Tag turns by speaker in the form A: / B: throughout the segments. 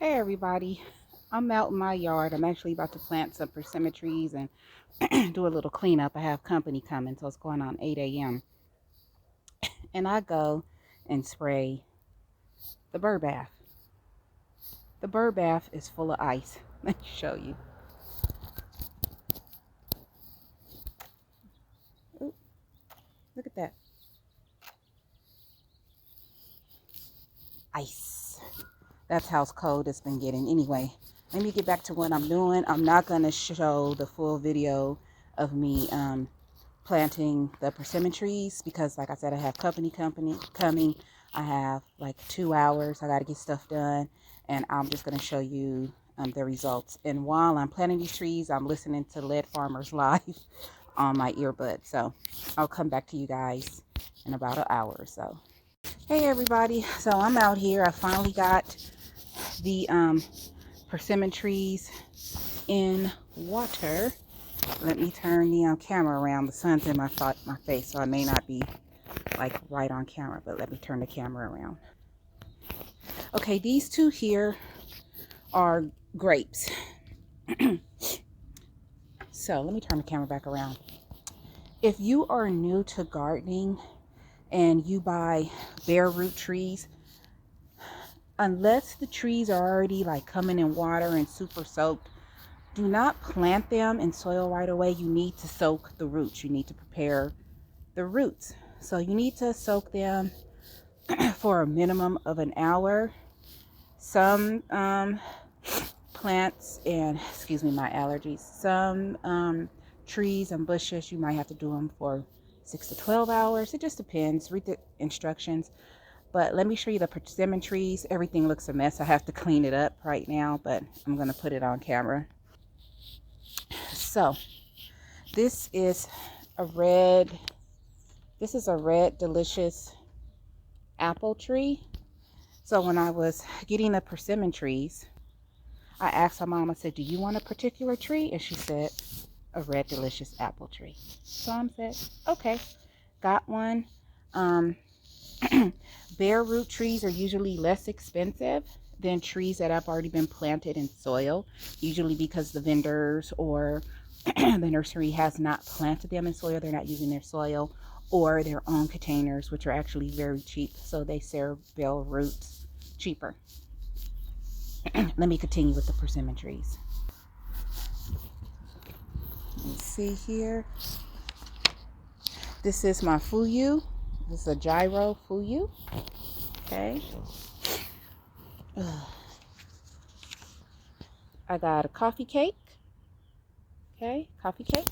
A: Hey everybody, I'm out in my yard. I'm actually about to plant some persimmon trees and do a little cleanup. I have company coming, so it's going on 8 a.m. And I go and spray the bird bath. The bird bath is full of ice. Let me show you. Ooh, look at that. Ice. That's how cold it's been getting. Anyway, let me get back to what I'm doing. I'm not going to show the full video of me planting the persimmon trees because, like I said, I have company coming. I have like 2 hours. I got to get stuff done, and I'm just going to show you the results. And while I'm planting these trees, I'm listening to Lead Farmers Live on my earbud. So I'll come back to you guys in about an hour or so. Hey everybody, so I'm out here. I finally got the persimmon trees in water. Let me turn the camera around. The sun's in my face, so I may not be like right on camera, but let me turn the camera around. Okay, these two here are grapes. So let me turn the camera back around. If you are new to gardening and you buy bare root trees, unless the trees are already like coming in water and super soaked, do not plant them in soil right away. You need to soak the roots. You need to prepare the roots. So you need to soak them for a minimum of an hour. Some plants, and excuse me, my allergies, some trees and bushes, you might have to do them for 6 to 12 hours. It just depends. Read the instructions. But let me show you the persimmon trees. Everything looks a mess. I have to clean it up right now, but I'm going to put it on camera. So this is a red delicious apple tree. So when I was getting the persimmon trees, I asked my mom, I said, do you want a particular tree? And she said, a red delicious apple tree. So I said, okay, got one. Bare root trees are usually less expensive than trees that have already been planted in soil, usually because the vendors or the nursery has not planted them in soil. They're not using their soil or their own containers, which are actually very cheap. So they serve bare roots cheaper. Let me continue with the persimmon trees. Let's see here. This is my fuyu. This is a gyro fuyu. Okay. I got a coffee cake. Okay, coffee cake.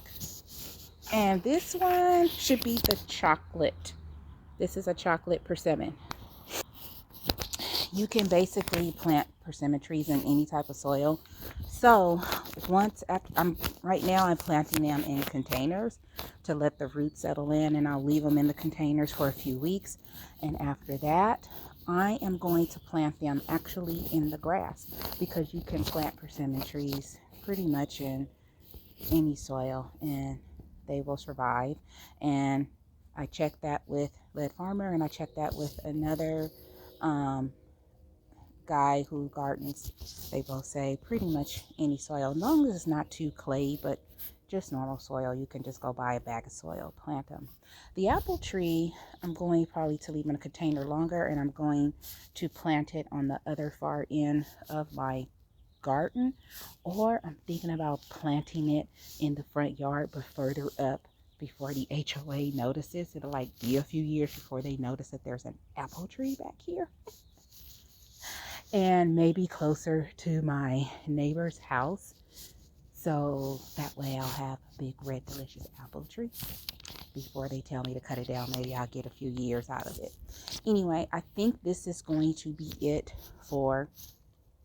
A: And this one should be the chocolate. This is a chocolate persimmon. You can basically plant persimmon trees in any type of soil. So once after, right now I'm planting them in containers to let the roots settle in, and I'll leave them in the containers for a few weeks. And after that, I am going to plant them actually in the grass, because you can plant persimmon trees pretty much in any soil and they will survive. And I checked that with Lead Farmer, and I checked that with another guy who gardens. They both say pretty much any soil, as long as it's not too clay, but just normal soil. You can just go buy a bag of soil, plant them. The apple tree, I'm going probably to leave in a container longer, and I'm going to plant it on the other far end of my garden, or I'm thinking about planting it in the front yard but further up before the HOA notices. It'll like be a few years before they notice that there's an apple tree back here. And maybe closer to my neighbor's house, so that way I'll have a big red delicious apple tree before they tell me to cut it down. Maybe I'll get a few years out of it. Anyway, I think this is going to be it for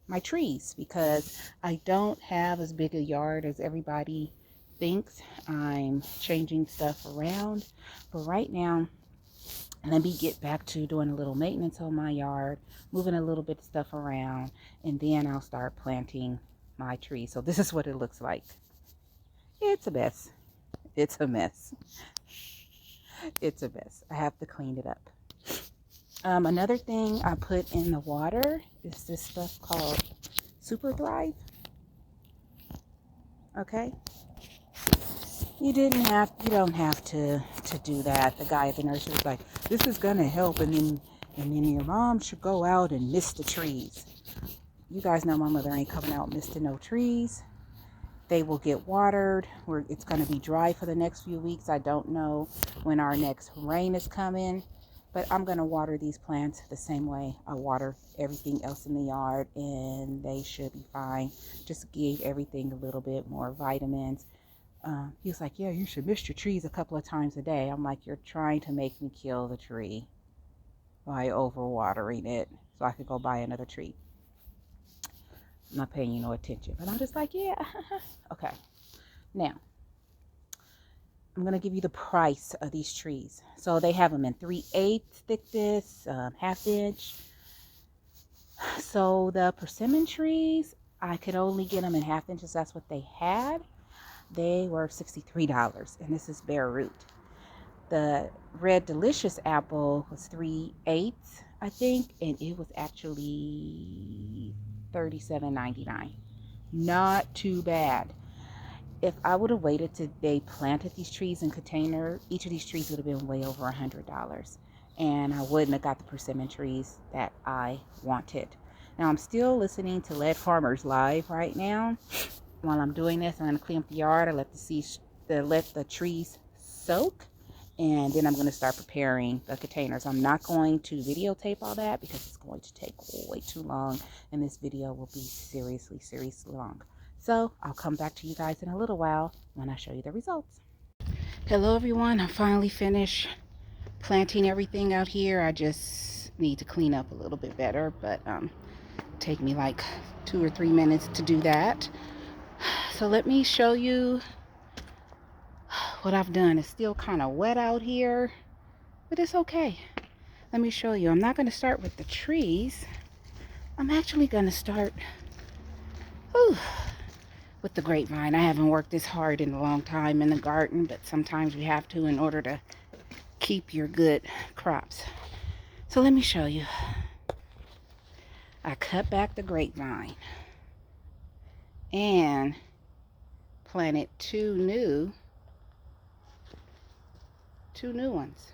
A: my trees, because I don't have as big a yard as everybody thinks. I'm changing stuff around, but right now let me get back to doing a little maintenance on my yard, moving a little bit of stuff around, and then I'll start planting my trees. So this is what it looks like. It's a mess. It's a mess. It's a mess. I have to clean it up. Another thing I put in the water is this stuff called Super Thrive. Okay, you don't have to do that. The guy at the nursery was like, this is gonna help, and then your mom should go out and mist the trees. You guys know my mother ain't coming out misting no trees. They will get watered. It's going to be dry for the next few weeks. I don't know when our next rain is coming, but I'm going to water these plants the same way I water everything else in the yard, and they should be fine. Just give everything a little bit more vitamins. He was like, yeah, you should mist your trees a couple of times a day. I'm like, you're trying to make me kill the tree by overwatering it so I could go buy another tree. I'm not paying you no attention, but I'm just like, yeah. Okay, now I'm going to give you the price of these trees. So they have them in 3/8 thickness, 1/2 inch. So the persimmon trees, I could only get them in 1/2 inches. That's what they had. They were $63, and this is bare root. The red delicious apple was 3/8, I think, and it was actually $37.99. Not too bad. If I would have waited till they planted these trees in container, each of these trees would have been way over $100, and I wouldn't have got the persimmon trees that I wanted. Now I'm still listening to Lead Farmers Live right now. While I'm doing this, I'm going to clean up the yard. I let the trees soak, and then I'm going to start preparing the containers. I'm not going to videotape all that because it's going to take way too long, and this video will be seriously long. So I'll come back to you guys in a little while when I show you the results. Hello everyone, I'm finally finished planting everything out here. I just need to clean up a little bit better, but take me like 2 or 3 minutes to do that. So let me show you what I've done. It's still kind of wet out here, but it's okay. Let me show you. I'm not going to start with the trees. I'm actually going to start with the grapevine. I haven't worked this hard in a long time in the garden, but sometimes we have to in order to keep your good crops. So let me show you. I cut back the grapevine and planted two new ones.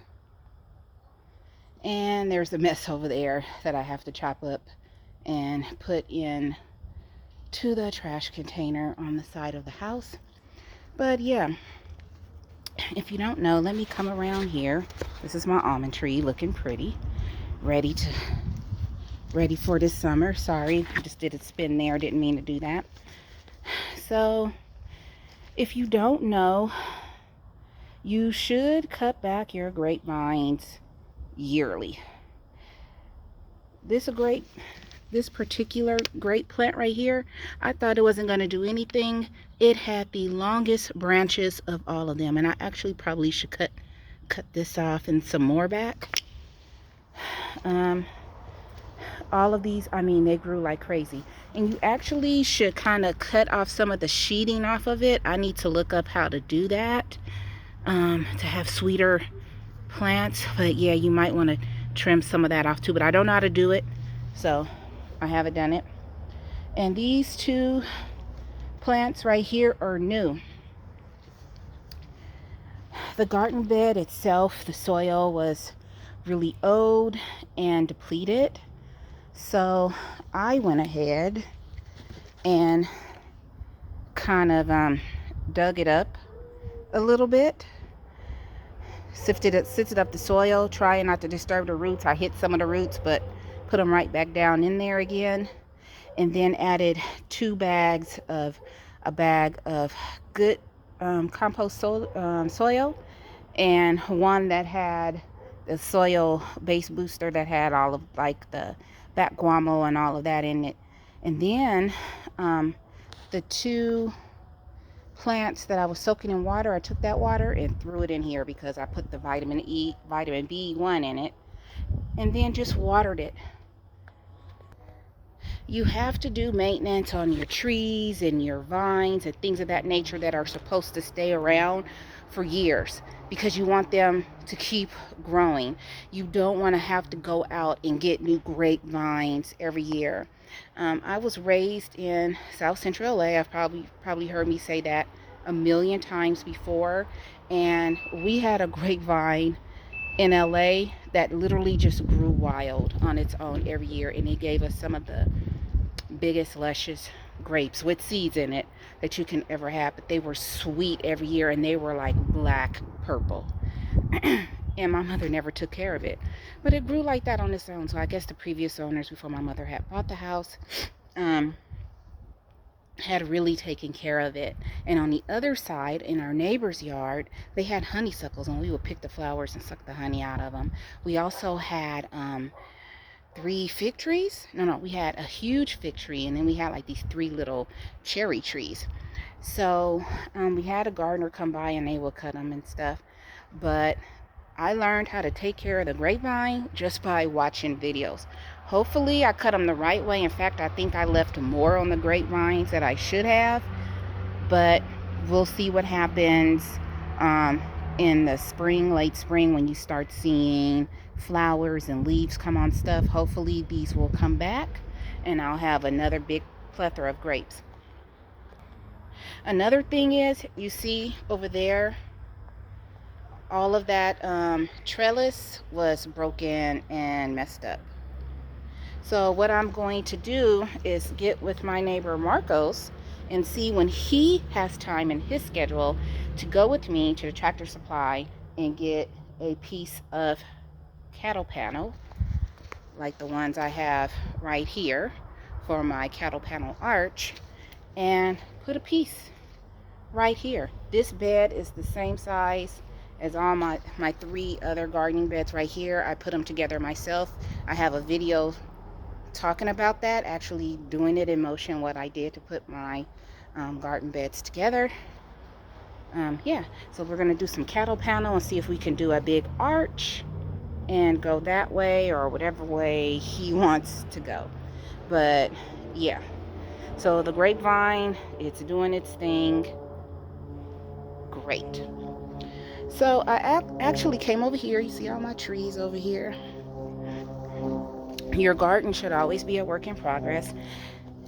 A: And there's a mess over there that I have to chop up and put in to the trash container on the side of the house. But yeah, if you don't know, let me come around here. This is my almond tree, looking pretty, ready for this summer. Sorry, I just did a spin there, didn't mean to do that. So if you don't know, you should cut back your grapevines yearly. This particular grape plant right here, I thought it wasn't going to do anything. It had the longest branches of all of them, and I actually probably should cut this off and some more back. All of these, I mean, they grew like crazy, and you actually should kind of cut off some of the sheeting off of it. I need to look up how to do that to have sweeter plants. But yeah, you might want to trim some of that off too, but I don't know how to do it, so I haven't done it. And these two plants right here are new. The garden bed itself, the soil was really old and depleted, so I went ahead and kind of dug it up a little bit, sifted up the soil, trying not to disturb the roots. I hit some of the roots, but put them right back down in there again, and then added a bag of good compost soil, and one that had the soil base booster that had all of like the bat guano and all of that in it. And then the two plants that I was soaking in water, I took that water and threw it in here because I put the vitamin B1 in it, and then just watered it. you have to do maintenance on your trees and your vines and things of that nature that are supposed to stay around for years, because you want them to keep growing. You don't want to have to go out and get new grapevines every year. I was raised in South Central LA. I've probably heard me say that a million times before. And we had a grapevine in LA that literally just grew wild on its own every year, and it gave us some of the biggest luscious grapes with seeds in it that you can ever have. But they were sweet every year, and they were like black purple. And my mother never took care of it, but it grew like that on its own. So I guess the previous owners, before my mother had bought the house, um, had really taken care of it. And on the other side, in our neighbor's yard, they had honeysuckles, and we would pick the flowers and suck the honey out of them. We also had 3 fig trees. No, we had a huge fig tree, and then we had like these 3 little cherry trees. So we had a gardener come by, and they would cut them and stuff. But I learned how to take care of the grapevine just by watching videos. Hopefully I cut them the right way. In fact, I think I left more on the grapevines that I should have, but we'll see what happens in the spring, late spring, when you start seeing flowers and leaves come on stuff. Hopefully these will come back, and I'll have another big plethora of grapes. Another thing is, you see over there, all of that trellis was broken and messed up. So what I'm going to do is get with my neighbor Marcos and see when he has time in his schedule to go with me to the Tractor Supply and get a piece of cattle panel like the ones I have right here for my cattle panel arch, and put a piece right here. This bed is the same size as all my 3 other gardening beds right here. I put them together myself. I have a video talking about that, actually doing it in motion, what I did to put my garden beds together. Yeah, so we're going to do some cattle panel and see if we can do a big arch and go that way, or whatever way he wants to go. But yeah, so the grapevine, it's doing its thing great. So I actually came over here. You see all my trees over here. Your garden should always be a work in progress.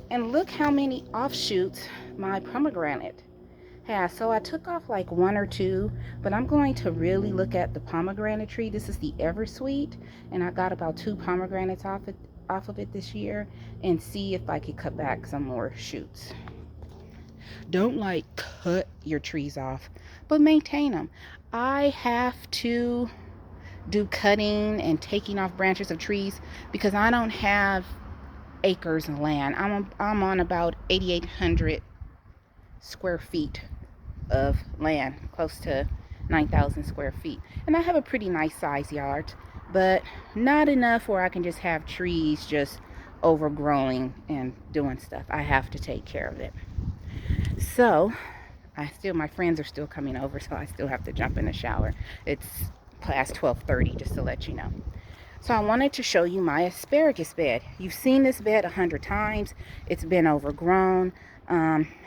A: And look how many offshoots my pomegranate has. So I took off like 1 or 2, but I'm going to really look at the pomegranate tree. This is the Eversweet, and I got about 2 pomegranates off of it this year, and see if I could cut back some more shoots. Don't like cut your trees off, but maintain them. I have to do cutting and taking off branches of trees because I don't have acres of land. I'm on about 8,800 square feet of land, close to 9,000 square feet. And I have a pretty nice size yard, but not enough where I can just have trees just overgrowing and doing stuff. I have to take care of it. So my friends are still coming over, so I still have to jump in the shower. It's past 12:30, just to let you know. So I wanted to show you my asparagus bed. You've seen this bed 100 times. It's been overgrown.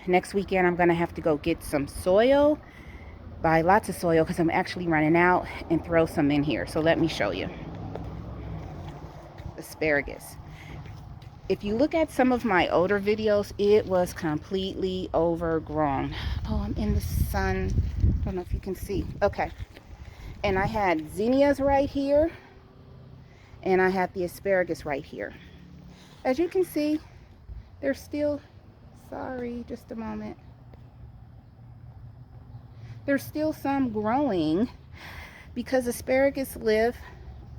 A: Next weekend I'm gonna have to go get some soil, buy lots of soil because I'm actually running out, and throw some in here. So let me show you. Asparagus. If you look at some of my older videos, it was completely overgrown. Oh, I'm in the sun. I don't know if you can see. Okay. And I had zinnias right here, and I had the asparagus right here. As you can see, they're still, sorry, just a moment. There's still some growing because asparagus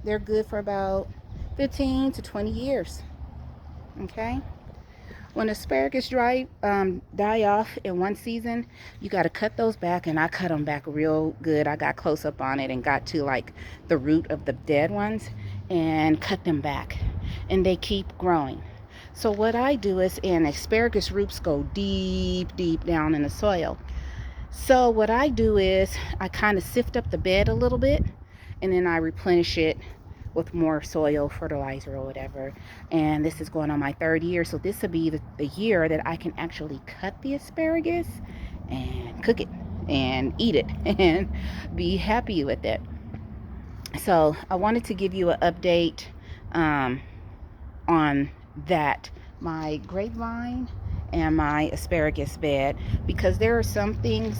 A: they're good for about 15 to 20 years. Okay, when asparagus die off in one season, you got to cut those back, and I cut them back real good. I got close up on it and got to like the root of the dead ones and cut them back, and they keep growing. So what I do is, and asparagus roots go deep down in the soil. So what I do is I kind of sift up the bed a little bit, and then I replenish it with more soil, fertilizer, or whatever. And this is going on my 3rd year, so this will be the year that I can actually cut the asparagus and cook it and eat it and be happy with it. So I wanted to give you an update on that, my grapevine and my asparagus bed, because there are some things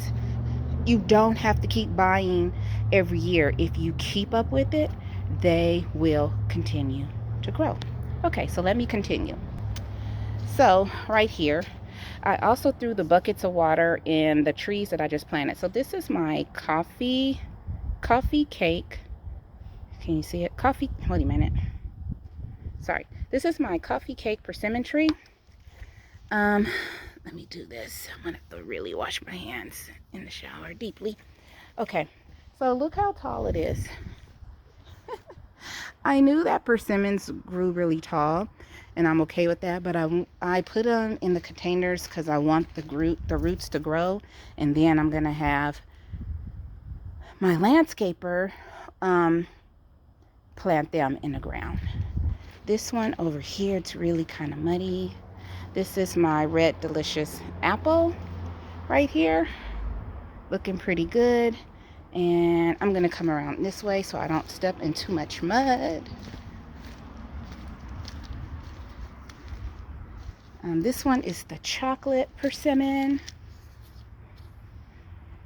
A: you don't have to keep buying every year. If you keep up with it, they will continue to grow. Okay, so let me continue. So right here, I also threw the buckets of water in the trees that I just planted. So this is my coffee cake. Can you see it? Wait a minute. Sorry. This is my coffee cake persimmon tree. Let me do this. I'm gonna have to really wash my hands in the shower deeply. Okay, so look how tall it is. I knew that persimmons grew really tall, and I'm okay with that, but I put them in the containers because I want the roots to grow, and then I'm gonna have my landscaper plant them in the ground. This one over here, it's really kind of muddy. This is my red delicious apple right here, looking pretty good. And I'm gonna come around this way so I don't step in too much mud. This one is the chocolate persimmon.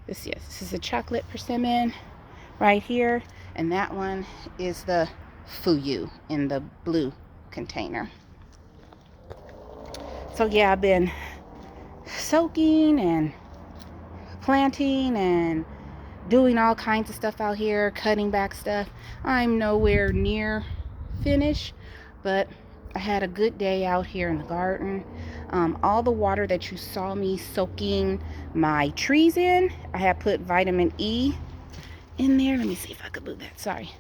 A: This is a chocolate persimmon right here, and that one is the fuyu in the blue container. So yeah, I've been soaking and planting and doing all kinds of stuff out here, cutting back stuff. I'm nowhere near finished, but I had a good day out here in the garden. All the water that you saw me soaking my trees in, I had put vitamin E in there. Let me see if I could move that. Sorry.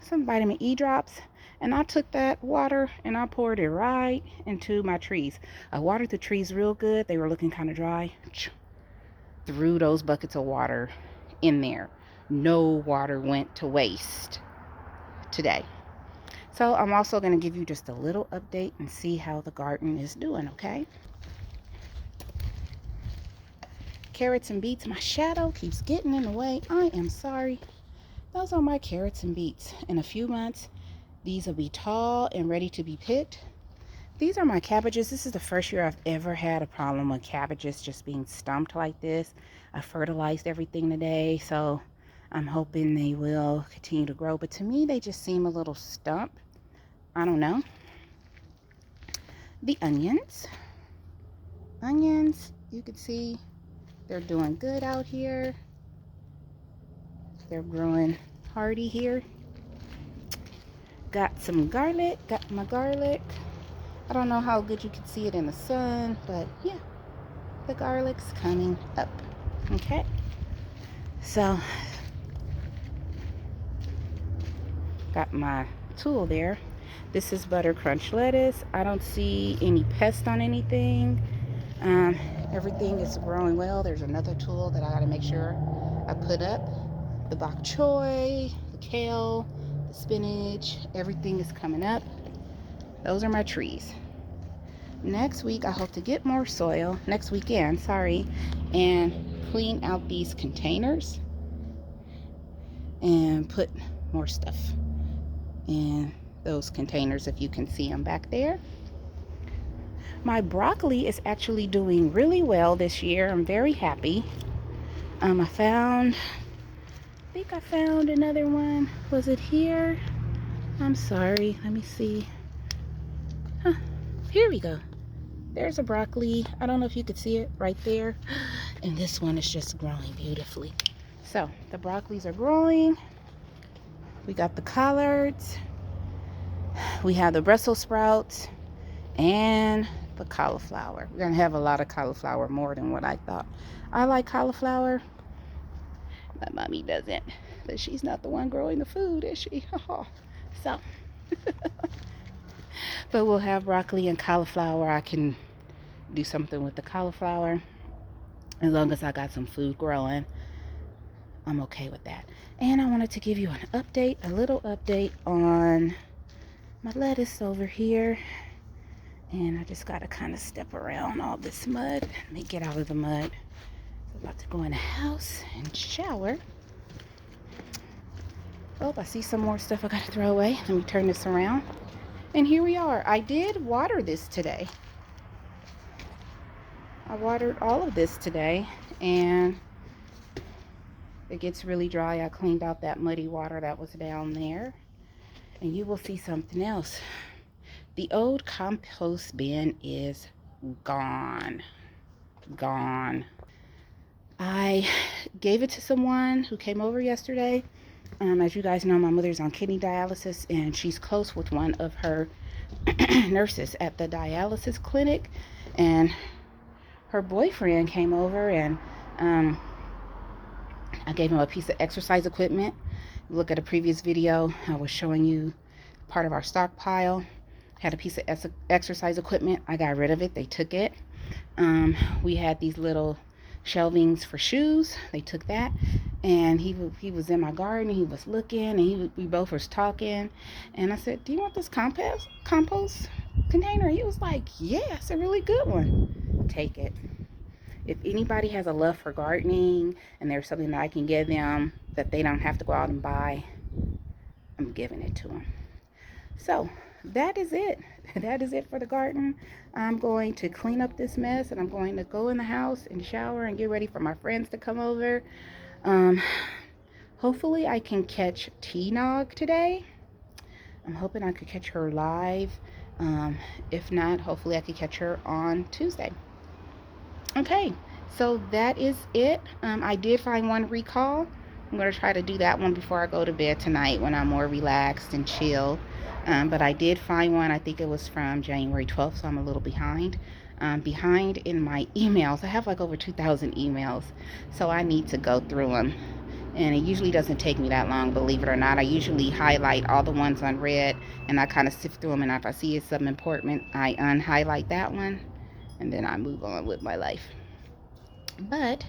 A: Some vitamin E drops. And I took that water and I poured it right into my trees. I watered the trees real good. They were looking kind of dry. Threw those buckets of water in there. No water went to waste today. So I'm also going to give you just a little update and see how the garden is doing, okay? Carrots and beets. My shadow keeps getting in the way. I am sorry. Those are my carrots and beets. In a few months, these will be tall and ready to be picked. These are my cabbages. This is the first year I've ever had a problem with cabbages just being stumped like this. I fertilized everything today, so I'm hoping they will continue to grow. But to me, they just seem a little stumped. I don't know. The onions. You can see they're doing good out here. They're growing hardy here. Got some garlic. Got my garlic. I don't know how good you can see it in the sun, but yeah, the garlic's coming up. Okay, so got my tool there. This is butter crunch lettuce. I don't see any pests on anything. Everything is growing well. There's another tool that I got to make sure I put up. The bok choy, the kale, the spinach, everything is coming up. Those are my trees. Next week, I hope to get more soil, next weekend, and clean out these containers and put more stuff in those containers, if you can see them back there. My broccoli is actually doing really well this year. I'm very happy. I think I found another one. Was it here? I'm sorry. Let me see. Here we go. There's a broccoli. I don't know if you could see it right there. And this one is just growing beautifully. So the broccolis are growing. We got the collards. We have the Brussels sprouts and the cauliflower. We're going to have a lot of cauliflower, more than what I thought. I like cauliflower. My mommy doesn't. But she's not the one growing the food, is she? So. But we'll have broccoli and cauliflower. I can do something with the cauliflower as long as I got some food growing. I'm okay with that. And I wanted to give you an update, a little update on my lettuce over here. And I just got to kind of step around all this mud. Let me get out of the mud. I'm about to go in the house and shower. Oh, I see some more stuff I got to throw away. Let me turn this around. And here we are. I did water this today. I watered all of this today. And it gets really dry. I cleaned out that muddy water that was down there. And you will see something else. The old compost bin is gone. Gone. I gave it to someone who came over yesterday. As you guys know, my mother's on kidney dialysis, and she's close with one of her nurses at the dialysis clinic. And her boyfriend came over, and I gave him a piece of exercise equipment. Look at a previous video. I was showing you part of our stockpile. Had a piece of exercise equipment. I got rid of it. They took it. We had these little shelvings for shoes. They took that. And he was in my garden. He was looking, and we both was talking. And I said, "Do you want this compost container?" He was like, "Yeah, it's a really good one. Take it." If anybody has a love for gardening and there's something that I can give them that they don't have to go out and buy, I'm giving it to them. So that is it. That is it for the garden. I'm going to clean up this mess, and I'm going to go in the house and shower and get ready for my friends to come over. Hopefully I can catch T-Nog today. I'm hoping I could catch her live. If not, hopefully I could catch her on Tuesday. Okay, so that is it. I did find one recall. I'm going to try to do that one before I go to bed tonight when I'm more relaxed and chill. But I did find one. I think it was from January 12th, so I'm a little behind. Behind in my emails. I have like over 2,000 emails, so I need to go through them. And it usually doesn't take me that long, believe it or not. I usually highlight all the ones unread, and I kind of sift through them. And if I see it's something important, I unhighlight that one, and then I move on with my life. But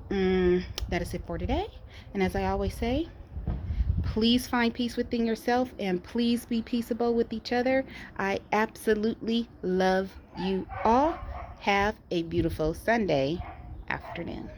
A: that is it for today. And as I always say, please find peace within yourself, and please be peaceable with each other. I absolutely love you all. Have a beautiful Sunday afternoon.